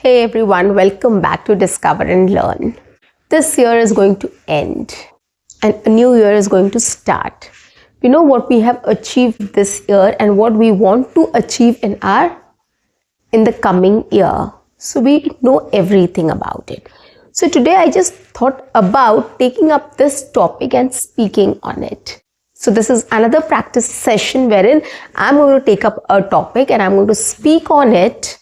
Hey everyone, welcome back to Discover and Learn. This year is going to end and a new year is going to start. We know what we have achieved this year and what we want to achieve in the coming year. So we know everything about it. So today I just thought about taking up this topic and speaking on it. So this is another practice session wherein I'm going to take up a topic and I'm going to speak on it,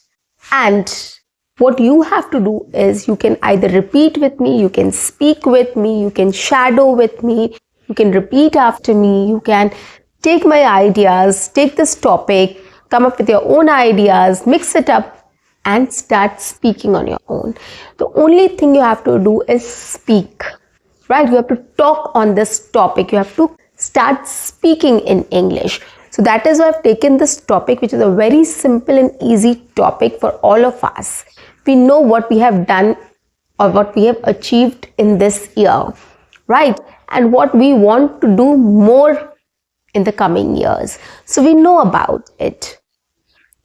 and what you have to do is you can either repeat with me, you can speak with me, you can shadow with me, you can repeat after me, you can take my ideas, take this topic, come up with your own ideas, mix it up and start speaking on your own. The only thing you have to do is speak, right? You have to talk on this topic. You have to start speaking in English. So that is why I've taken this topic, which is a very simple and easy topic for all of us. We know what we have done or what we have achieved in this year, right? And what we want to do more in the coming years. So we know about it.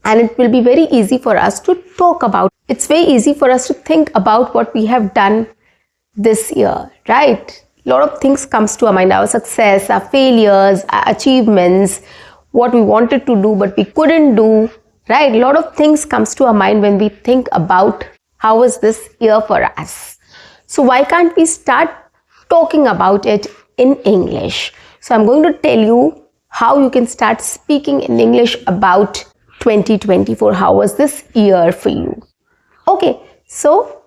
And it will be very easy for us to talk about. It's very easy for us to think about what we have done this year, right? A lot of things comes to our mind, our success, our failures, our achievements, what we wanted to do but we couldn't do, right? A lot of things comes to our mind when we think about how was this year for us. So why can't we start talking about it in English? So I'm going to tell you how you can start speaking in English about 2024. How was this year for you? Okay, so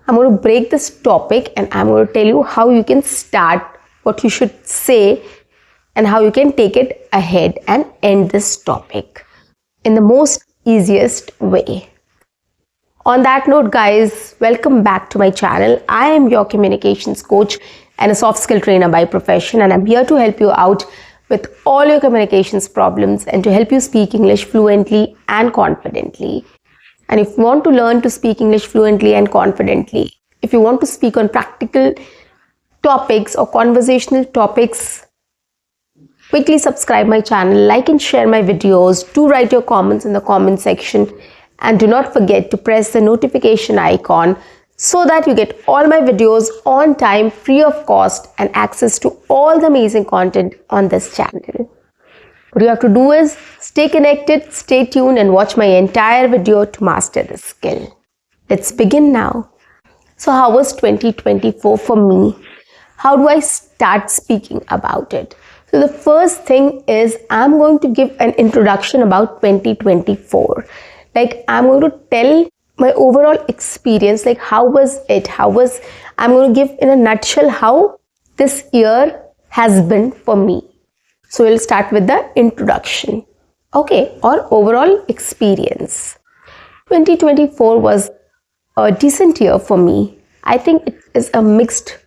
I'm going to break this topic and I'm going to tell you how you can start, what you should say, and how you can take it ahead and end this topic in the most easiest way. On that note, guys, welcome back to my channel. I am your communications coach and a soft skill trainer by profession, and I'm here to help you out with all your communications problems and to help you speak English fluently and confidently. And if you want to learn to speak English fluently and confidently, if you want to speak on practical topics or conversational topics, quickly subscribe my channel, like and share my videos, do write your comments in the comment section, and do not forget to press the notification icon so that you get all my videos on time, free of cost, and access to all the amazing content on this channel. What you have to do is stay connected, stay tuned, and watch my entire video to master this skill. Let's begin now. So how was 2024 for me? How do I start speaking about it? So the first thing is I'm going to give an introduction about 2024. Like I'm going to tell my overall experience, like how was it? I'm going to give in a nutshell how this year has been for me. So we'll start with the introduction. Okay, or overall experience. 2024 was a decent year for me. I think it is a mixed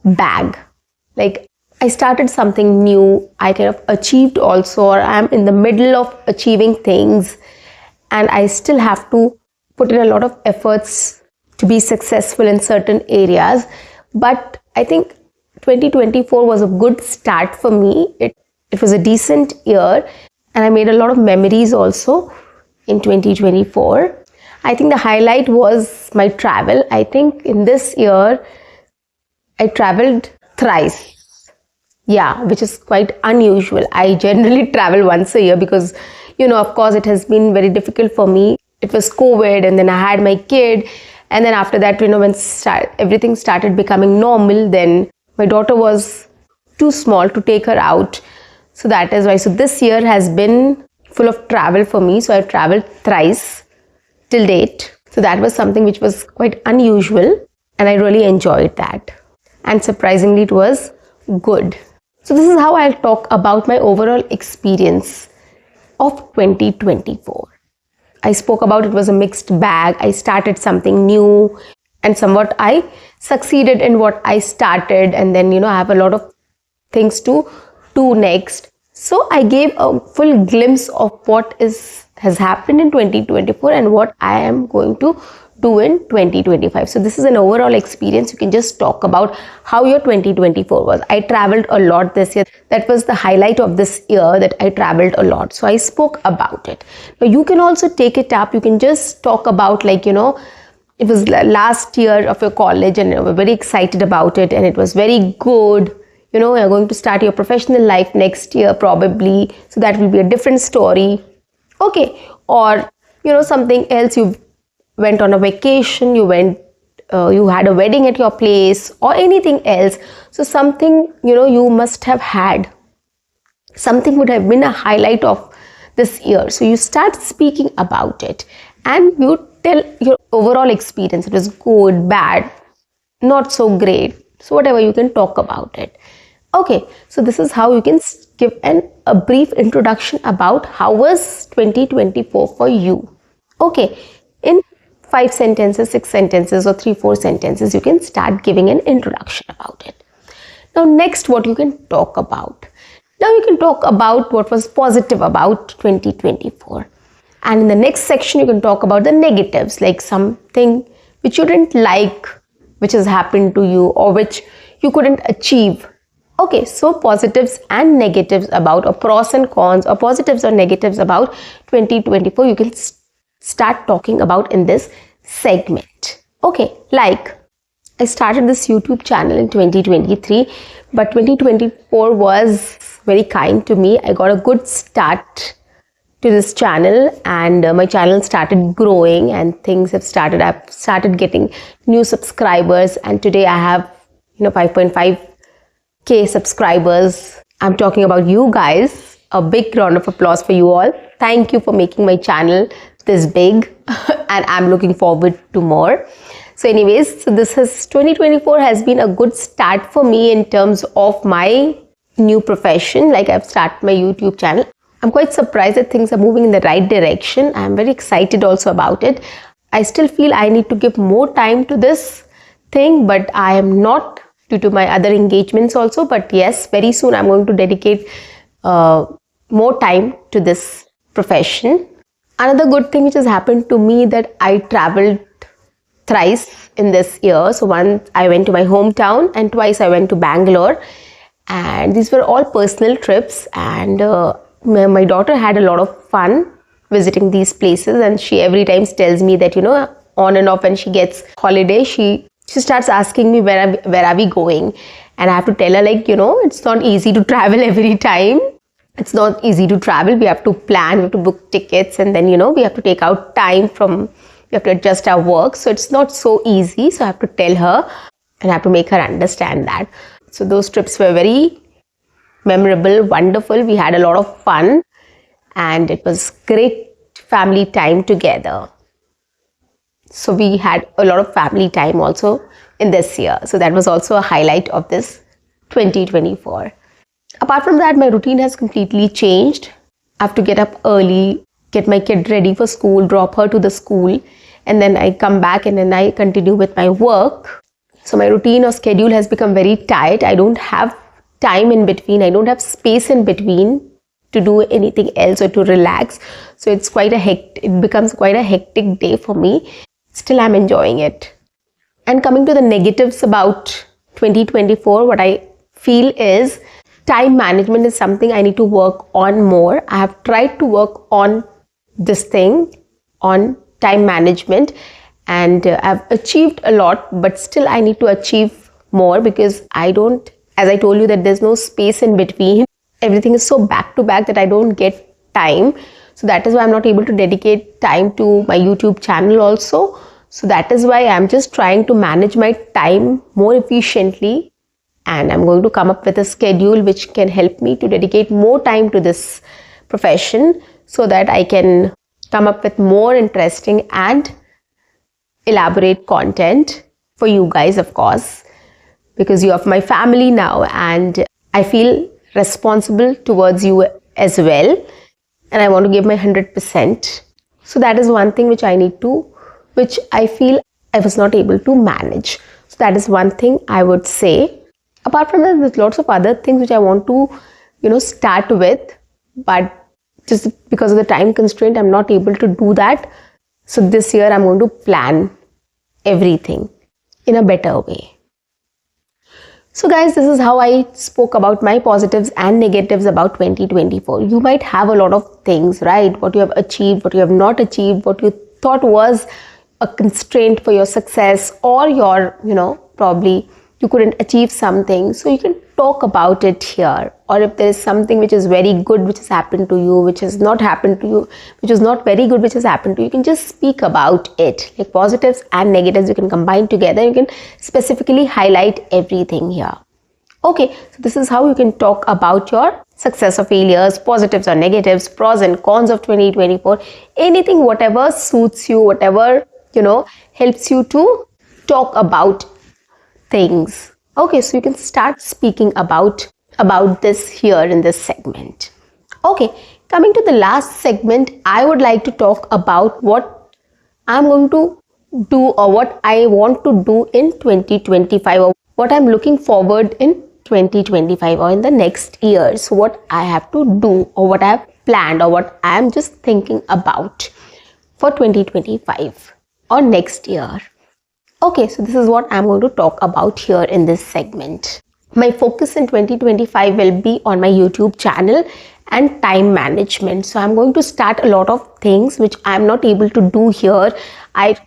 bag. Like I started something new, I kind of achieved also, or I'm in the middle of achieving things and I still have to put in a lot of efforts to be successful in certain areas. But I think 2024 was a good start for me. It was a decent year and I made a lot of memories also in 2024. I think the highlight was my travel. I think in this year I traveled thrice. Yeah, which is quite unusual. I generally travel once a year because, of course, it has been very difficult for me. It was COVID and then I had my kid. And then after that, when everything started becoming normal, then my daughter was too small to take her out. So that is why. So this year has been full of travel for me. So I traveled thrice till date. So that was something which was quite unusual and I really enjoyed that. And surprisingly, it was good. So this is how I'll talk about my overall experience of 2024. I spoke about it was a mixed bag. I started something new and somewhat I succeeded in what I started, and then I have a lot of things to do next. So I gave a full glimpse of what has happened in 2024 and what I am going to do in 2025. So this is an overall experience. You can just talk about how your 2024 was. I traveled a lot this year. That was the highlight of this year, that I traveled a lot. So I spoke about it. Now you can also take it up. You can just talk about it was last year of your college and you were very excited about it and it was very good. You're going to start your professional life next year probably, so that will be a different story. Okay, or something else, you went on a vacation, you had a wedding at your place or anything else. So something, you must have had, something would have been a highlight of this year. So you start speaking about it and you tell your overall experience. It was good, bad, not so great. So whatever, you can talk about it. Okay, so this is how you can give a brief introduction about how was 2024 for you. Okay, in 5 sentences, 6 sentences or 3-4 sentences, you can start giving an introduction about it. Now next, what you can talk about. Now you can talk about what was positive about 2024. And in the next section, you can talk about the negatives, like something which you didn't like, which has happened to you or which you couldn't achieve. Okay, so positives and negatives about, or pros and cons, or positives or negatives about 2024, you can start talking about in this segment. Okay, like I started this YouTube channel in 2023, but 2024 was very kind to me. I got a good start to this channel and my channel started growing and things have started. I've started getting new subscribers and today I have 5.5k subscribers. I'm talking about you guys. A big round of applause for you all. Thank you for making my channel this big and I'm looking forward to more. So anyways, so this has 2024 has been a good start for me in terms of my new profession. Like I've started my YouTube channel. I'm quite surprised that things are moving in the right direction. I'm very excited also about it. I still feel I need to give more time to this thing, but I am not, due to my other engagements also. But yes, very soon I'm going to dedicate more time to this profession. Another good thing which has happened to me, that I traveled thrice in this year. So once I went to my hometown and twice I went to Bangalore, and these were all personal trips, and my daughter had a lot of fun visiting these places, and she every time tells me that on and off when she gets holiday, she starts asking me where are we going, and I have to tell her, like, it's not easy to travel every time. It's not easy to travel. We have to plan, we have to book tickets, and then we have to take out time we have to adjust our work. So it's not so easy. So I have to tell her and I have to make her understand that. So those trips were very memorable, wonderful. We had a lot of fun and it was great family time together. So we had a lot of family time also in this year. So that was also a highlight of this 2024. Apart from that, my routine has completely changed. I have to get up early, get my kid ready for school, drop her to the school, and then I come back and then I continue with my work. So my routine or schedule has become very tight. I don't have time in between. I don't have space in between to do anything else or to relax. So it becomes quite a hectic day for me. Still, I'm enjoying it. And coming to the negatives about 2024, what I feel is time management is something I need to work on more. I have tried to work on this thing, on time management, and I've achieved a lot, but still I need to achieve more because as I told you, that there's no space in between. Everything is so back to back that I don't get time. So that is why I'm not able to dedicate time to my YouTube channel also. So that is why I'm just trying to manage my time more efficiently, and I'm going to come up with a schedule which can help me to dedicate more time to this profession so that I can come up with more interesting and elaborate content for you guys, of course, because you are my family now and I feel responsible towards you as well, and I want to give my 100%. So that is one thing which I feel I was not able to manage. So that is one thing I would say. Apart from that, there's lots of other things which I want to start with, but just because of the time constraint, I'm not able to do that. So this year I'm going to plan everything in a better way. So guys, this is how I spoke about my positives and negatives about 2024. You might have a lot of things, right? What you have achieved, what you have not achieved, what you thought was a constraint for your success, or your, probably you couldn't achieve something, so you can talk about it here. Or if there is something which is very good which has happened to you, which has not happened to you, which is not very good which has happened to you, you can just speak about it. Like positives and negatives you can combine together. You can specifically highlight everything here. Okay, so this is how you can talk about your success or failures, positives or negatives, pros and cons of 2024, anything, whatever suits you, whatever, helps you to talk about things. Okay, so you can start speaking about this here in this segment. Okay, coming to the last segment, I would like to talk about what I'm going to do, or what I want to do in 2025, or what I'm looking forward in 2025 or in the next year. So what I have to do, or what I have planned, or what I am just thinking about for 2025 or next year. Okay, so this is what I'm going to talk about here in this segment. My focus in 2025 will be on my YouTube channel and time management. So I'm going to start a lot of things which I'm not able to do here. I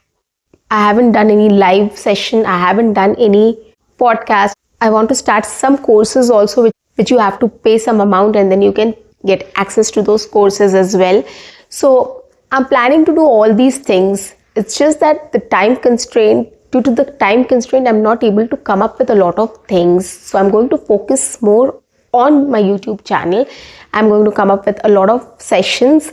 haven't done any live session. I haven't done any podcast. I want to start some courses also, which you have to pay some amount and then you can get access to those courses as well. So I'm planning to do all these things. It's just that due to the time constraint, I'm not able to come up with a lot of things. So I'm going to focus more on my YouTube channel. I'm going to come up with a lot of sessions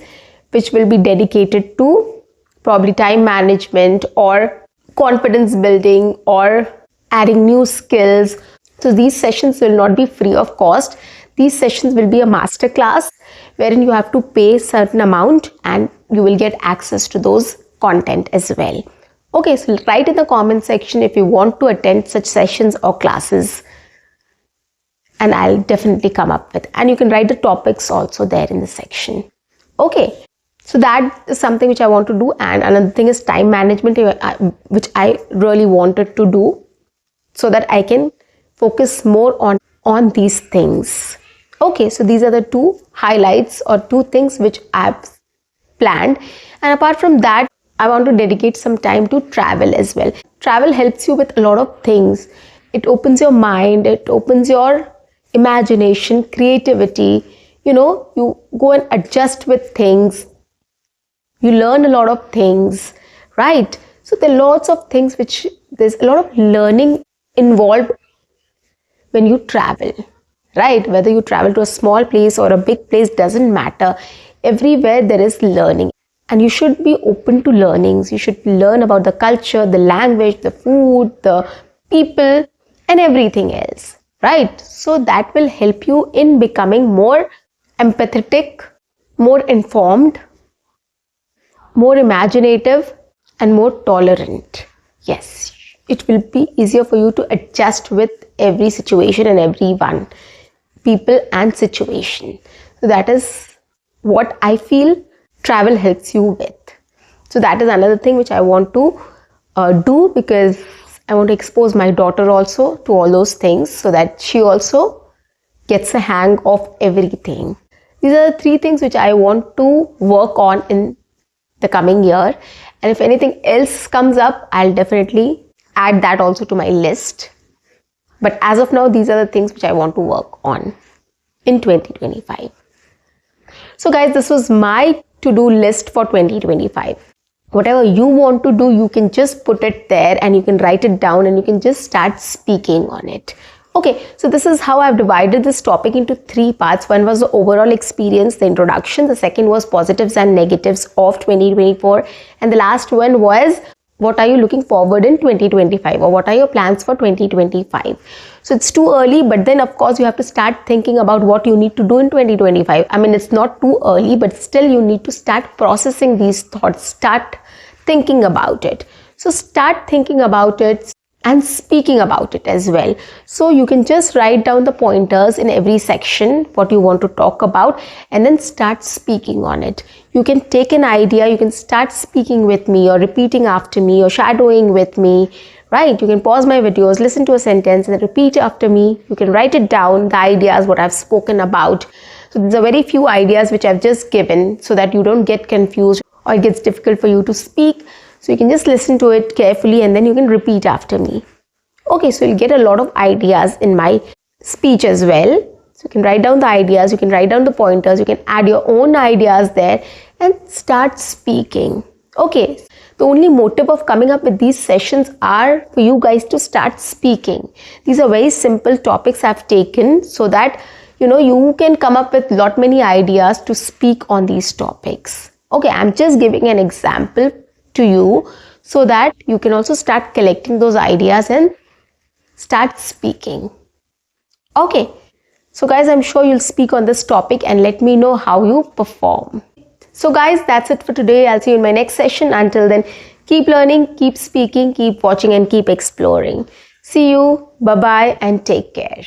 which will be dedicated to probably time management or confidence building or adding new skills. So these sessions will not be free of cost. These sessions will be a masterclass wherein you have to pay a certain amount and you will get access to those content as well. Okay, so write in the comment section if you want to attend such sessions or classes, and I'll definitely come up with, and you can write the topics also there in the section. Okay, so that is something which I want to do. And another thing is time management, which I really wanted to do so that I can focus more on these things. Okay, so these are the two highlights or two things which I've planned. And apart from that, I want to dedicate some time to travel as well. Travel helps you with a lot of things. It opens your mind, it opens your imagination, creativity. You go and adjust with things. You learn a lot of things, right? So there are lots of things there's a lot of learning involved when you travel, right? Whether you travel to a small place or a big place, doesn't matter. Everywhere there is learning. And you should be open to learnings. You should learn about the culture, the language, the food, the people, and everything else, right? So that will help you in becoming more empathetic, more informed, more imaginative, and more tolerant. Yes, it will be easier for you to adjust with every situation and everyone, people and situation. So that is what I feel travel helps you with. So that is another thing which I want to do, because I want to expose my daughter also to all those things so that she also gets a hang of everything. These are the three things which I want to work on in the coming year. And if anything else comes up, I'll definitely add that also to my list. But as of now, these are the things which I want to work on in 2025. So guys, this was my to-do list for 2025. Whatever you want to do, you can just put it there and you can write it down and you can just start speaking on it. Okay, so this is how I've divided this topic into three parts. One was the overall experience, the introduction. The second was positives and negatives of 2024. And the last one was, what are you looking forward in 2025, or what are your plans for 2025? So it's too early, but then of course you have to start thinking about what you need to do in 2025. I mean, it's not too early, but still you need to start processing these thoughts, start thinking about it. So start thinking about it and speaking about it as well. So you can just write down the pointers in every section, what you want to talk about, and then start speaking on it. You can take an idea, you can start speaking with me or repeating after me or shadowing with me, right? You can pause my videos, listen to a sentence and repeat after me. You can write it down, the ideas, what I've spoken about. So there's a very few ideas which I've just given so that you don't get confused or it gets difficult for you to speak. So you can just listen to it carefully and then you can repeat after me. Okay, so you'll get a lot of ideas in my speech as well. So you can write down the ideas, you can write down the pointers, you can add your own ideas there and start speaking. Okay, the only motive of coming up with these sessions are for you guys to start speaking. These are very simple topics I've taken so that you can come up with lot many ideas to speak on these topics. Okay, I'm just giving an example to you so that you can also start collecting those ideas and start speaking. Okay, so guys, I'm sure you'll speak on this topic and let me know how you perform. So guys, that's it for today. I'll see you in my next session. Until then, keep learning, keep speaking, keep watching and keep exploring. See you, bye-bye and take care.